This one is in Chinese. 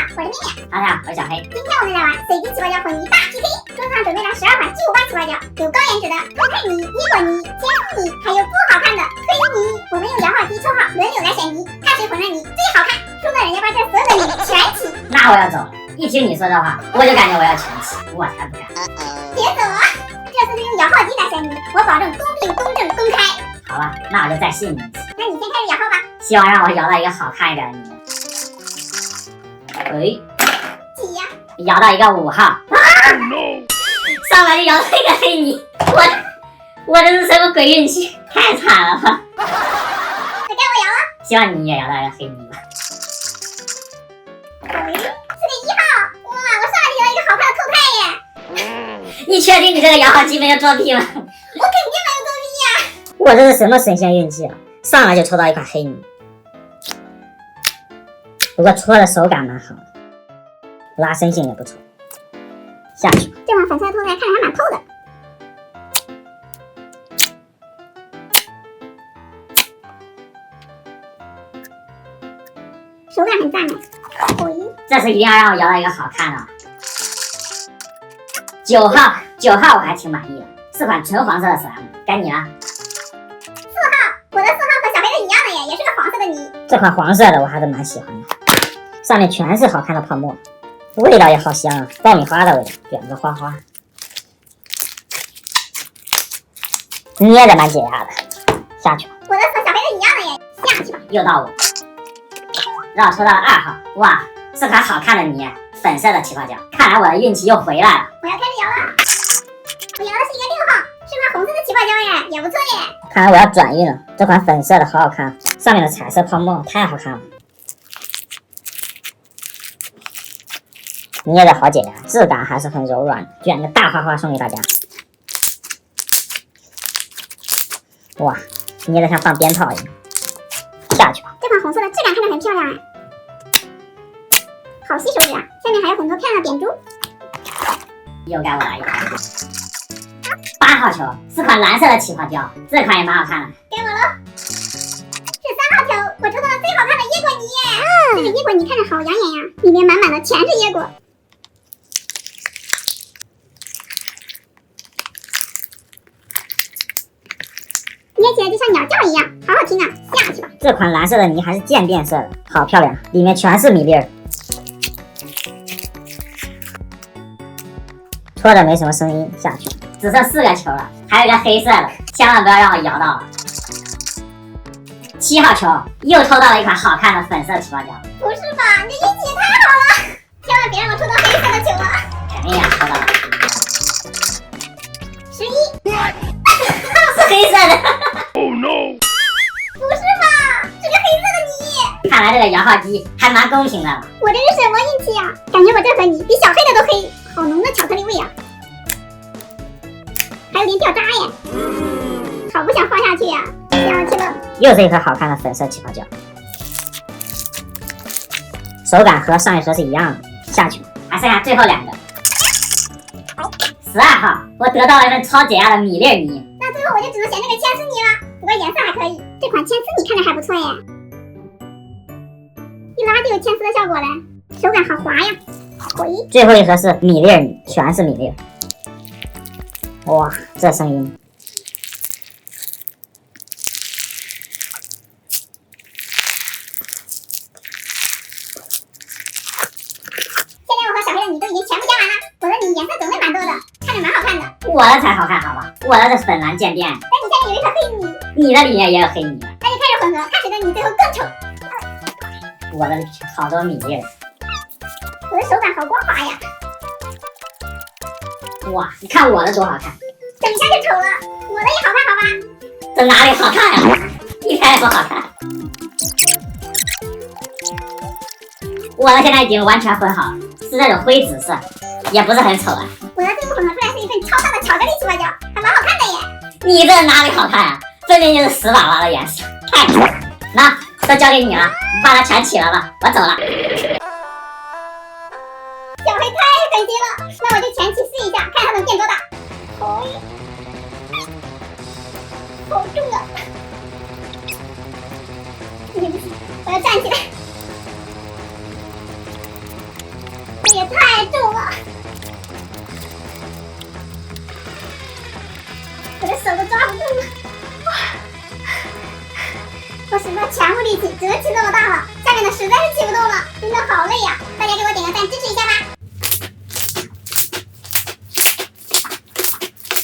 我是面面。大家好，我是小黑。今天我们来玩随机起爆胶混泥大 PK， 桌子上准备了12款巨无霸起爆胶，有高颜值的偷看泥、椰果泥、千丝泥，还有不好看的黑泥。我们用摇号机抽号轮流来选泥，看谁混的泥最好看，输的人要把这所有的泥全起。那我要走了，一听你说这话，我就感觉我要全起，我才不干。别走啊！这次是用摇号机来选泥，我保证公平、公正、公开。好吧，那我就再信你一次。那你先开始摇号吧。希望让我摇到一个好看一点的泥。几呀？摇到一个5号。上来就摇到一个黑泥，我这是什么鬼运气？太惨了吧！那该我摇了。希望你也摇到一个黑泥吧。4个1号，哇，我上来就摇到一个好看的偷看耶！你确定你这个摇号机没有作弊吗？我肯定没有作弊呀！我这是什么神仙运气啊！上来就抽到一块黑泥，不过搓的手感蛮好的，拉伸性也不错。下去吧。这款粉色的偷看看着还蛮透的。手感很赞的。这次一定要让我摇到一个好看的。9号我还挺满意的，4款纯黄色的 slime， 该你了。我的4号和小黑的一样的耶，也是个黄色的泥。这款黄色的我还是蛮喜欢的，上面全是好看的泡沫，味道也好香啊，爆米花的味道，卷个花花，捏的蛮解压的。下去吧。我的和小黑的一样的耶，下去吧。又到我，让我抽到了2号，哇，是款好看的泥，粉色的起泡胶，看来我的运气又回来了。我要开始摇了。我摇的是一个6号，是款红色的起泡胶耶，也不错耶。看来我要转运了，这款粉色的好好看，上面的彩色泡沫太好看了，捏的好解压，质感还是很柔软，卷个大花花送给大家。哇，捏的像放鞭炮一样。下去吧。这款红色的质感看着很漂亮哎，好吸手指啊，下面还有很多漂亮的扁珠。又该我来一个。8号球是款蓝色的起泡胶，这款也蛮好看的。该我了。是3号球，我抽到了最好看的椰果泥耶！这个椰果泥看着好养眼呀，里面满满的全是椰果。捏起来就像鸟叫一样，好好听啊！下去吧。这款蓝色的泥还是渐变色的，好漂亮，里面全是米粒儿，搓着没什么声音。下去，只剩4个球了，还有一个黑色的，千万不要让我摇到了。7号球又抽到了一款好看的粉色起泡胶，不是吧？你这运气也太好了！千万别让我抽到黑色的球啊！肯定要抽到了。11，是黑色的。Oh no！ 不是吧？是个黑色的泥！看来这个摇号机还蛮公平的了。我这是什么运气呀？感觉我这盒泥比小黑的都黑，好浓的巧克力味啊！还有点掉渣耶，好不想放下去呀！下去了。又是一颗好看的粉色起泡胶，手感和上一盒是一样的。下去，还剩下最后2个。12号，我得到了一份超解压的米粒泥。那最后我就只能选这个千丝泥了，不过颜色还可以。这款千丝泥看着还不错耶，一拉就有千丝的效果嘞，手感好滑呀。最后一盒是米粒泥，全是米粒。哇，这声音！现在我和小黑的泥都已经全部加完了，我的泥颜色种类蛮多的，看着蛮好看的。我的才好看好吧，我的是粉蓝渐变，但你下面有一颗黑泥，你的里面也有黑泥，那就开始混合，看谁的泥最后更丑。我的好多米粒。我的手感好光滑呀，哇，你看我的多好看，整下就丑了，我的也好看好吧？这哪里好看呀？一点也不好看。我的现在已经完全混好了，是这种灰紫色，也不是很丑啊。我的最后混合出来是一份超大的巧克力起泡胶，还蛮好看的耶。你这哪里好看呀？分明就是屎粑粑的颜色，太丑了。那都交给你了，你把它全起了吧，我走了。小黑太狠心了，那我就前期试一下，看它能变多大。好重啊！不行不行，我要站起来。也太重了，我的手都抓不住了。我使出全部力气，这气这么大了，下面的实在是骑不动了，真的好累呀！大家给